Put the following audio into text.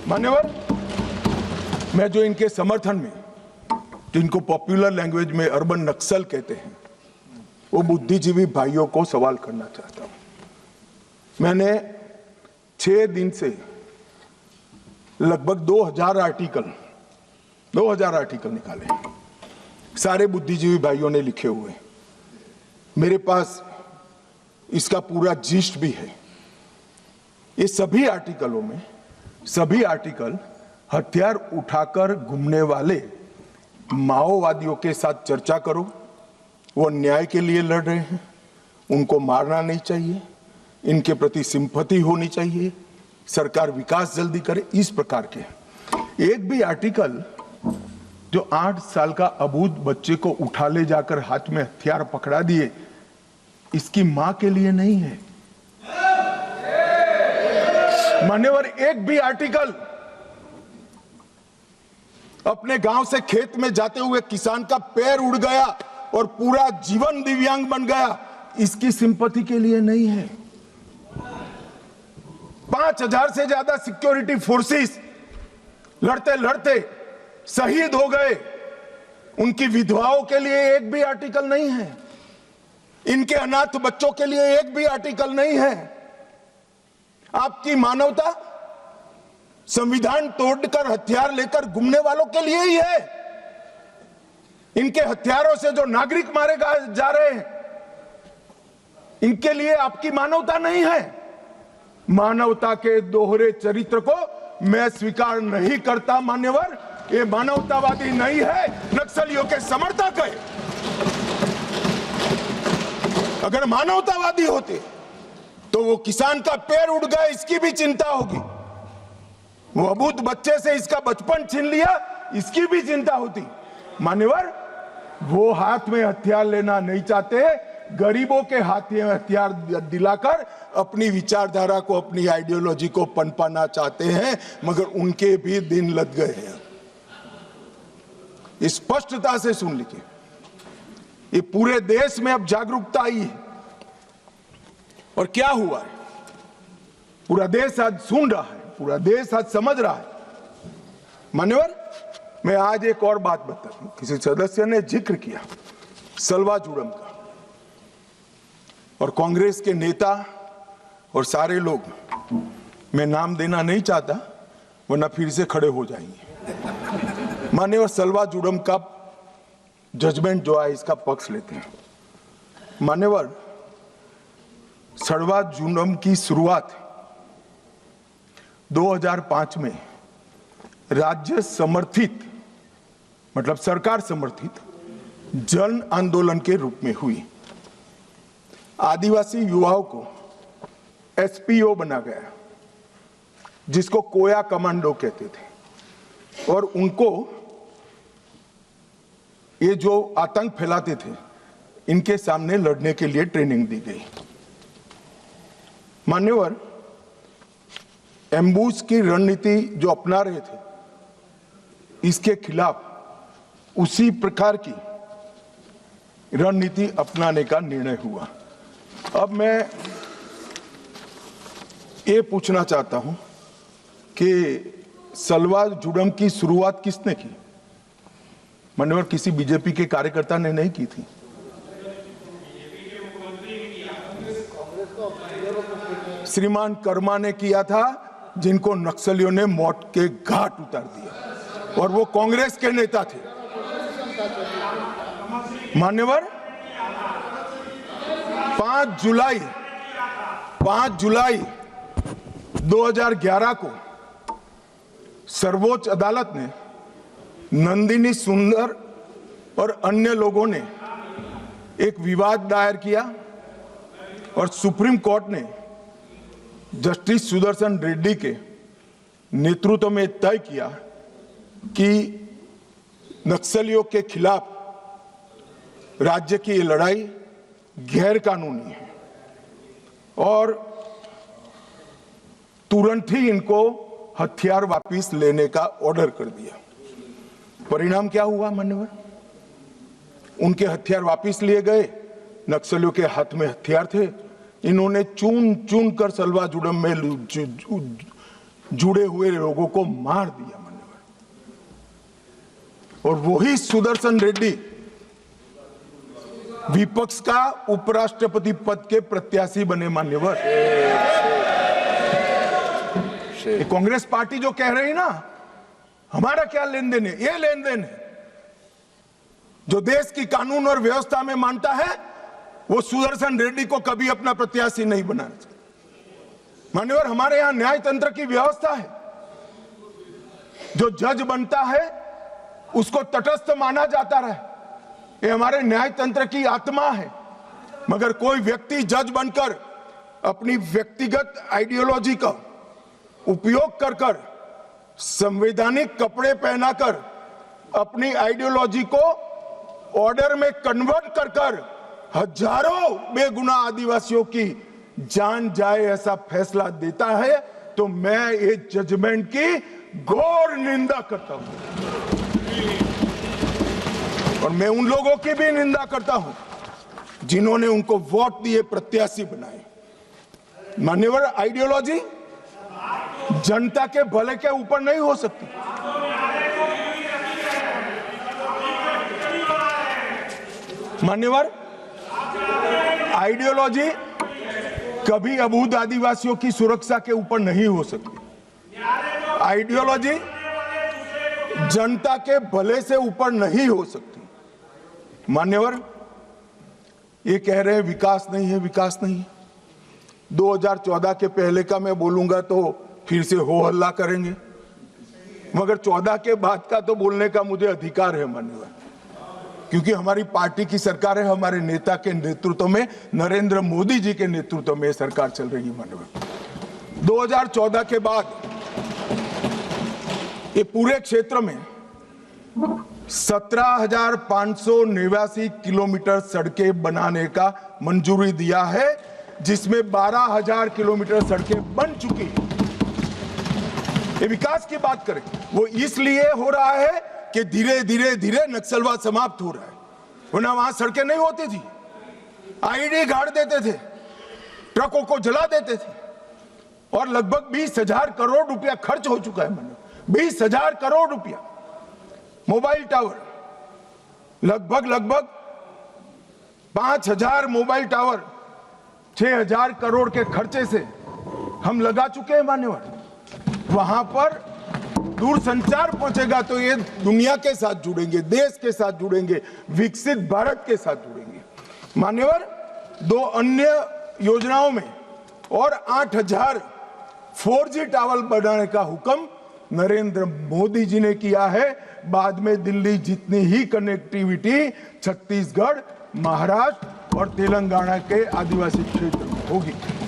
मान्यवर, मैं जो इनके समर्थन में, जो इनको पॉपुलर लैंग्वेज में अर्बन नक्सल कहते हैं, वो बुद्धिजीवी भाइयों को सवाल करना चाहता हूं। मैंने 6 दिन से लगभग 2000 आर्टिकल निकाले, सारे बुद्धिजीवी भाइयों ने लिखे हुए। मेरे पास इसका पूरा जिस्ट भी है। ये सभी आर्टिकलों में सभी आर्टिकल हथियार उठाकर घूमने वाले माओवादियों के साथ चर्चा करो, वो न्याय के लिए लड़ रहे हैं, उनको मारना नहीं चाहिए, इनके प्रति सिंपैथी होनी चाहिए, सरकार विकास जल्दी करे, इस प्रकार के। एक भी आर्टिकल जो 8 साल का अबूझ बच्चे को उठा ले जाकर हाथ में हथियार पकड़ा दिए, इसकी मां के लिए नहीं है। मान्यवर, एक भी आर्टिकल अपने गांव से खेत में जाते हुए किसान का पैर उड़ गया और पूरा जीवन दिव्यांग बन गया, इसकी सिंपैथी के लिए नहीं है। 5000 से ज्यादा सिक्योरिटी फोर्सेस लड़ते लड़ते शहीद हो गए, उनकी विधवाओं के लिए एक भी आर्टिकल नहीं है, इनके अनाथ बच्चों के लिए एक भी आर्टिकल नहीं है। आपकी मानवता संविधान तोड़कर हथियार लेकर घूमने वालों के लिए ही है। इनके हथियारों से जो नागरिक मारे जा रहे हैं, इनके लिए आपकी मानवता नहीं है। मानवता के दोहरे चरित्र को मैं स्वीकार नहीं करता। मान्यवर, ये मानवतावादी नहीं है, नक्सलियों के समर्थक है। अगर मानवतावादी होते तो वो किसान का पैर उड़ गया, इसकी भी चिंता होगी। वो अबूझ बच्चे से इसका बचपन छीन लिया, इसकी भी चिंता होती। मान्यवर, वो हाथ में हथियार लेना नहीं चाहते, गरीबों के हाथ में हथियार दिलाकर अपनी विचारधारा को, अपनी आइडियोलॉजी को पनपाना चाहते हैं, मगर उनके भी दिन लग गए हैं। स्पष्टता से सुन लीजिए, ये पूरे देश में अब जागरूकता आई है। और क्या हुआ है, पूरा देश आज सुन रहा है, पूरा देश आज समझ रहा है। मान्यवर, मैं आज एक और बात बता दूं। किसी सदस्य ने जिक्र किया सलवा जुड़म का, और कांग्रेस के नेता और सारे लोग, मैं नाम देना नहीं चाहता वरना फिर से खड़े हो जाएंगे। मान्यवर, सलवा जुड़म का जजमेंट जो है, इसका पक्ष लेते हैं। मान्यवर, सलवा जुड़म की शुरुआत 2005 में राज्य समर्थित, मतलब सरकार समर्थित जन आंदोलन के रूप में हुई। आदिवासी युवाओं को एसपीओ बना गया, जिसको कोया कमांडो कहते थे, और उनको ये जो आतंक फैलाते थे, इनके सामने लड़ने के लिए ट्रेनिंग दी गई। मान्यवर, एम्बुश की रणनीति जो अपना रहे थे, इसके खिलाफ उसी प्रकार की रणनीति अपनाने का निर्णय हुआ। अब मैं ये पूछना चाहता हूं कि सलवा जुड़म की शुरुआत किसने की? मान्यवर, किसी बीजेपी के कार्यकर्ता ने नहीं की थी। श्रीमान कर्मा ने किया था, जिनको नक्सलियों ने मौत के घाट उतार दिया, और वो कांग्रेस के नेता थे। मान्यवर, 5 जुलाई 2011 को सर्वोच्च अदालत ने नंदिनी सुंदर और अन्य लोगों ने एक विवाद दायर किया, और सुप्रीम कोर्ट ने जस्टिस सुदर्शन रेड्डी के नेतृत्व में तय किया कि नक्सलियों के खिलाफ राज्य की ये लड़ाई गैर कानूनी है, और तुरंत ही इनको हथियार वापस लेने का ऑर्डर कर दिया। परिणाम क्या हुआ मान्यवर? उनके हथियार वापस लिए गए, नक्सलियों के हाथ में हथियार थे, इन्होंने चुन चुन कर सलवा जुड़म में जुड़े हुए लोगों को मार दिया मान्यवर। और वही सुदर्शन रेड्डी विपक्ष का उपराष्ट्रपति पद के प्रत्याशी बने मान्यवर। कांग्रेस पार्टी जो कह रही ना हमारा क्या लेन देन है, ये लेन देन है। जो देश की कानून और व्यवस्था में मानता है वो सुदर्शन रेड्डी को कभी अपना प्रत्याशी नहीं बनाना चाहिए मान्यवर। हमारे यहां न्याय तंत्र की व्यवस्था है, जो जज बनता है उसको तटस्थ माना जाता रहे, ये हमारे न्याय तंत्र की आत्मा है। मगर कोई व्यक्ति जज बनकर अपनी व्यक्तिगत आइडियोलॉजी का उपयोग कर संवैधानिक कपड़े पहनाकर अपनी आइडियोलॉजी को ऑर्डर में कन्वर्ट कर हजारों बेगुनाह आदिवासियों की जान जाए ऐसा फैसला देता है, तो मैं इस जजमेंट की घोर निंदा करता हूं। और मैं उन लोगों की भी निंदा करता हूं जिन्होंने उनको वोट दिए, प्रत्याशी बनाए। मान्यवर, आइडियोलॉजी जनता के भले के ऊपर नहीं हो सकती। मान्यवर, आइडियोलॉजी कभी अबूझ आदिवासियों की सुरक्षा के ऊपर नहीं हो सकती। आइडियोलॉजी जनता के भले से ऊपर नहीं हो सकती। मान्यवर, ये कह रहे हैं विकास नहीं है, विकास नहीं है। 2014 के पहले का मैं बोलूंगा तो फिर से हो हल्ला करेंगे, मगर 14 के बाद का तो बोलने का मुझे अधिकार है मान्यवर, क्योंकि हमारी पार्टी की सरकार है, हमारे नेता के नेतृत्व में, नरेंद्र मोदी जी के नेतृत्व में सरकार चल रही है मान्यवर। 2014 के बाद ये पूरे क्षेत्र में 17,589 किलोमीटर सड़कें बनाने का मंजूरी दिया है, जिसमें 12,000 किलोमीटर सड़कें बन चुकी हैं। ये विकास की बात करें, वो इसलिए हो रहा है कि धीरे धीरे धीरे नक्सलवाद समाप्त हो रहा है, वरना वहां सड़कें नहीं होती थी। आईडी गाड़ देते थे, ट्रकों को जला देते थे, और लगभग 20,000 करोड़ रुपया खर्च हो चुका है। 20,000 करोड़ रुपया। मोबाइल टावर लगभग 5,000 मोबाइल टावर 6,000 करोड़ के खर्चे से हम लगा चुके हैं मान्यवर। वहां पर दूरसंचार पहुंचेगा तो ये दुनिया के साथ जुड़ेंगे, देश के साथ जुड़ेंगे, विकसित भारत के साथ जुड़ेंगे मान्यवर। 2 अन्य योजनाओं में और 8,000 4G टावर बनाने का हुक्म नरेंद्र मोदी जी ने किया है। बाद में दिल्ली जितनी ही कनेक्टिविटी छत्तीसगढ़, महाराष्ट्र और तेलंगाना के आदिवासी क्षेत्र में होगी।